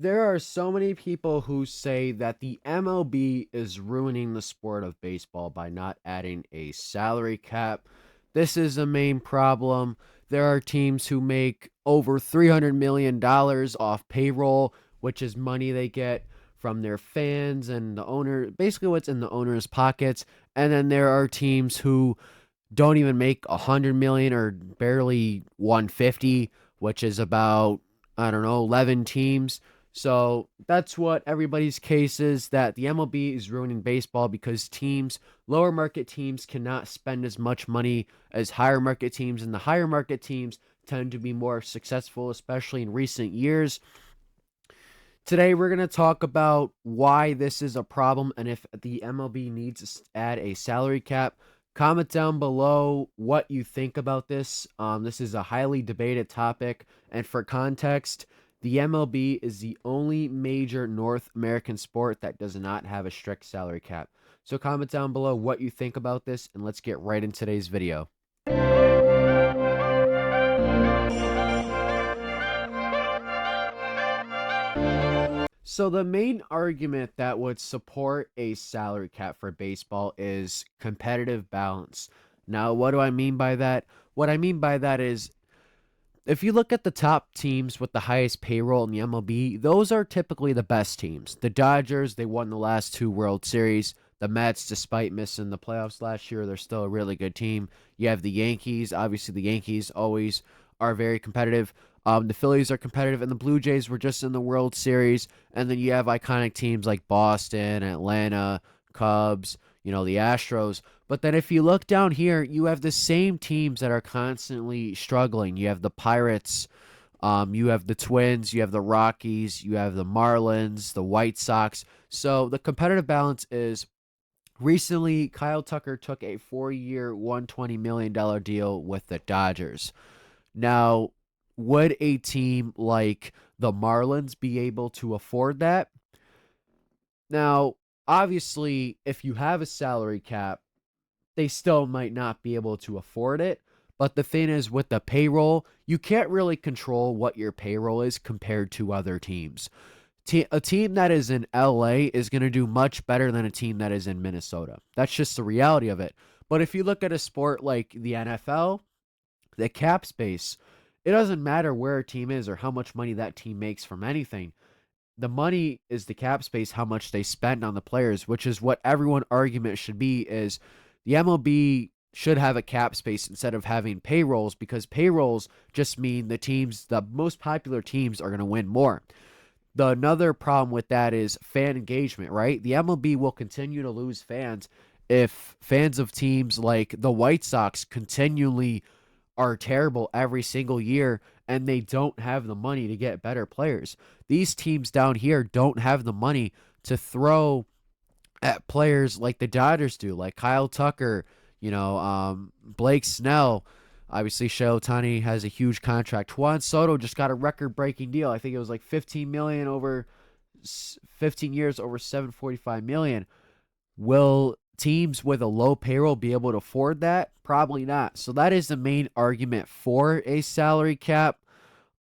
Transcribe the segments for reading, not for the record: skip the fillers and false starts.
There are so many people who say that the MLB is ruining the sport of baseball by not adding a salary cap. This is a main problem. There are teams who make over $300 million off payroll, which is money they get from their fans and the owner, basically what's in the owner's pockets. And then there are teams who don't even make 100 million or barely 150, which is about, I don't know, 11 teams. So that's what everybody's case is, that the MLB is ruining baseball because teams, lower market teams, cannot spend as much money as higher market teams, and the higher market teams tend to be more successful, especially in recent years. Today, we're going to talk about why this is a problem and if the MLB needs to add a salary cap. Comment down below what you think about this. This is a highly debated topic. And for context, the MLB is the only major North American sport that does not have a strict salary cap. So comment down below what you think about this, and let's get right in today's video. So the main argument that would support a salary cap for baseball is competitive balance. Now, what do I mean by that? What I mean by that is if you look at the top teams with the highest payroll in the MLB, those are typically the best teams. The Dodgers, they won the last two World Series. The Mets, despite missing the playoffs last year, they're still a really good team. You have the Yankees. Obviously, the Yankees always are very competitive. The Phillies are competitive, and the Blue Jays were just in the World Series. And then you have iconic teams like Boston, Atlanta, Cubs, the Astros. But then if you look down here, you have the same teams that are constantly struggling. You have the Pirates, you have the Twins, you have the Rockies, you have the Marlins, the White Sox. So the competitive balance is recently Kyle Tucker took a 4-year, $120 million deal with the Dodgers. Now, would a team like the Marlins be able to afford that? Now, obviously, if you have a salary cap, they still might not be able to afford it. But the thing is, with the payroll, you can't really control what your payroll is compared to other teams. A team that is in LA is going to do much better than a team that is in Minnesota. That's just the reality of it. But if you look at a sport like the NFL, the cap space, it doesn't matter where a team is or how much money that team makes from anything. The money is the cap space, how much they spend on the players, which is what everyone argument should be, is the MLB should have a cap space instead of having payrolls, because payrolls just mean the most popular teams are going to win more. Another problem with that is fan engagement, right? The MLB will continue to lose fans if fans of teams like the White Sox continually are terrible every single year and they don't have the money to get better players. These teams down here don't have the money to throw at players like the Dodgers do, like Kyle Tucker, Blake Snell. Obviously, Shohei Ohtani has a huge contract. Juan Soto just got a record-breaking deal. I think it was like 15 million over 15 years, over 745 million. Will teams with a low payroll be able to afford that? Probably not. So that is the main argument for a salary cap.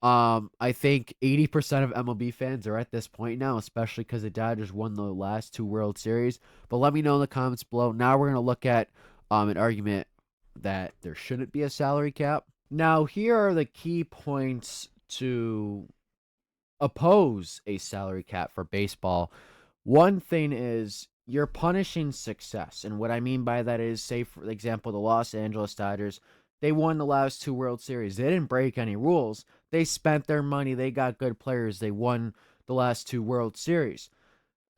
I think 80% of MLB fans are at this point now, especially because the Dodgers won the last two World Series. But let me know in the comments below. Now we're going to look at an argument that there shouldn't be a salary cap. Now, here are the key points to oppose a salary cap for baseball. One thing is you're punishing success. And what I mean by that is, say, for example, the Los Angeles Dodgers, they won the last two World Series. They didn't break any rules. They spent their money. They got good players. They won the last two World Series.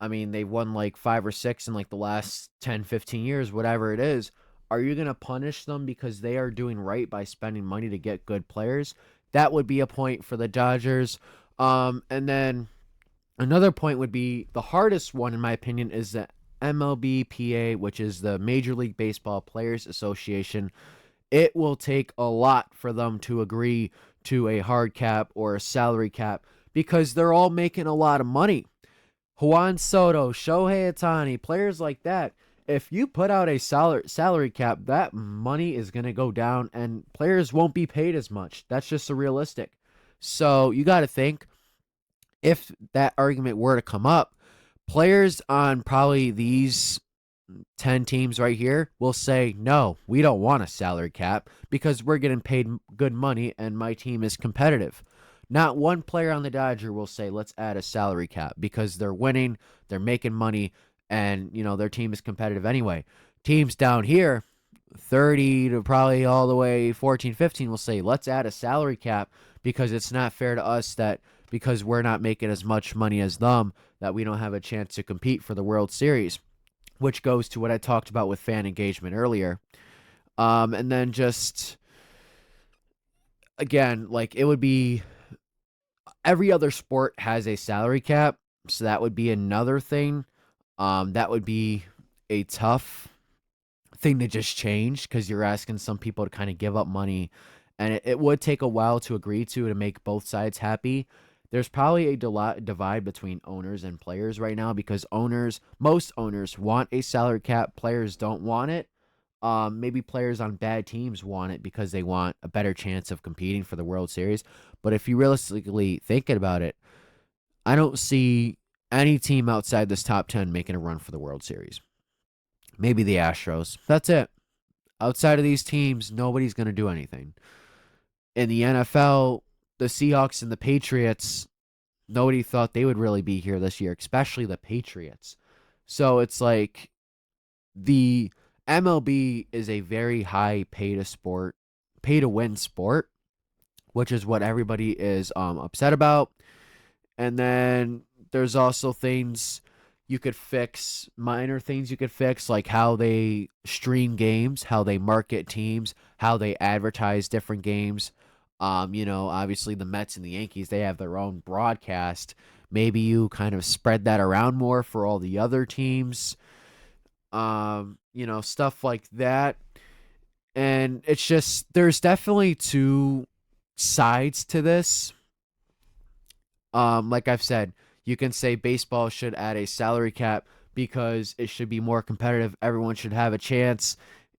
I mean, they won like 5 or 6 in like the last 10, 15 years, whatever it is. Are you going to punish them because they are doing right by spending money to get good players? That would be a point for the Dodgers. And then another point would be the hardest one, in my opinion, is the MLBPA, which is the Major League Baseball Players Association. It will take a lot for them to agree to a hard cap or a salary cap because they're all making a lot of money. Juan Soto, Shohei Ohtani, players like that. If you put out a salary cap, that money is going to go down and players won't be paid as much. That's just a realistic. So you got to think, if that argument were to come up, players on probably these 10 teams right here will say, no, we don't want a salary cap because we're getting paid good money and my team is competitive. Not one player on the Dodger will say, let's add a salary cap because they're winning, they're making money, and, their team is competitive anyway. Teams down here, 30 to probably all the way 14, 15 will say, let's add a salary cap because it's not fair to us that because we're not making as much money as them that we don't have a chance to compete for the World Series, which goes to what I talked about with fan engagement earlier. And then just again, like it would be every other sport has a salary cap, so that would be another thing. That would be a tough thing to just change because you're asking some people to kind of give up money, and it would take a while to agree to make both sides happy. There's probably a divide between owners and players right now because most owners want a salary cap, players don't want it. Maybe players on bad teams want it because they want a better chance of competing for the World Series. But if you realistically thinking about it, I don't see any team outside this top 10 making a run for the World Series. Maybe the Astros. That's it. Outside of these teams, nobody's going to do anything. In the NFL, the Seahawks and the Patriots, nobody thought they would really be here this year, especially the Patriots. So it's like the MLB is a very high pay to win sport, which is what everybody is upset about. And then there's also things you could fix, minor things you could fix, like how they stream games, how they market teams, how they advertise different games. Obviously the Mets and the Yankees, they have their own broadcast. Maybe you kind of spread that around more for all the other teams. Stuff like that. And it's just there's definitely two sides to this. Like I've said, you can say baseball should add a salary cap because it should be more competitive. Everyone should have a chance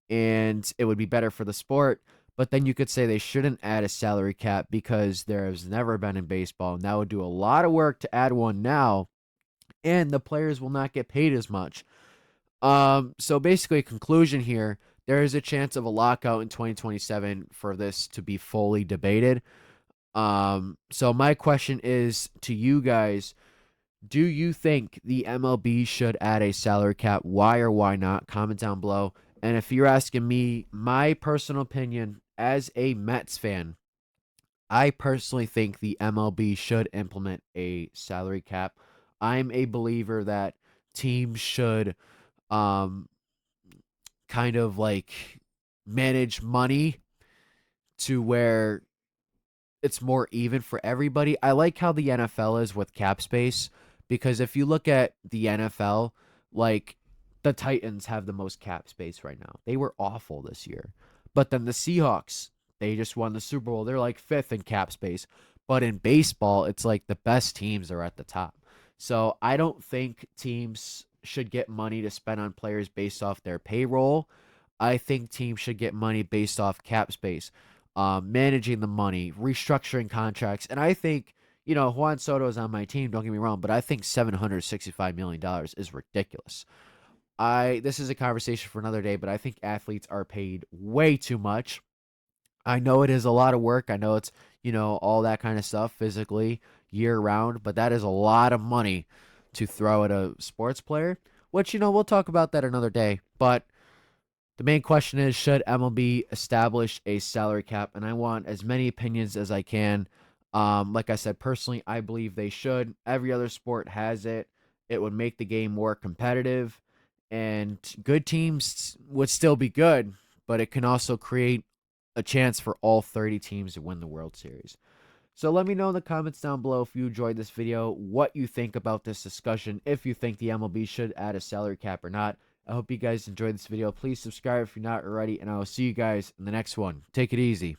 and it would be better for the sport. But then you could say they shouldn't add a salary cap because there has never been in baseball. And that would do a lot of work to add one now, and the players will not get paid as much. So basically, conclusion here: there is a chance of a lockout in 2027 for this to be fully debated. So my question is to you guys: do you think the MLB should add a salary cap? Why or why not? Comment down below. And if you're asking me my personal opinion as a Mets fan, I personally think the MLB should implement a salary cap. I'm a believer that teams should um kind of like manage money to where it's more even for everybody. I like how the NFL is with cap space because if you look at the NFL, like the Titans have the most cap space right now. They were awful this year. But then the Seahawks, they just won the Super Bowl. They're like fifth in cap space. But in baseball, it's like the best teams are at the top. So I don't think teams should get money to spend on players based off their payroll. I think teams should get money based off cap space, managing the money, restructuring contracts. And I think, Juan Soto is on my team, don't get me wrong, but I think $765 million is ridiculous. This is a conversation for another day, but I think athletes are paid way too much. I know it is a lot of work. I know it's, all that kind of stuff physically year round, but that is a lot of money to throw at a sports player, which, we'll talk about that another day. But the main question is, should MLB establish a salary cap? And I want as many opinions as I can. Like I said, personally, I believe they should. Every other sport has it. It would make the game more competitive, and good teams would still be good, but it can also create a chance for all 30 teams to win the World Series. So let me know in the comments down below if you enjoyed this video, what you think about this discussion, if you think the MLB should add a salary cap or not. I hope you guys enjoyed this video. Please subscribe if you're not already, and I will see you guys in the next one. Take it easy.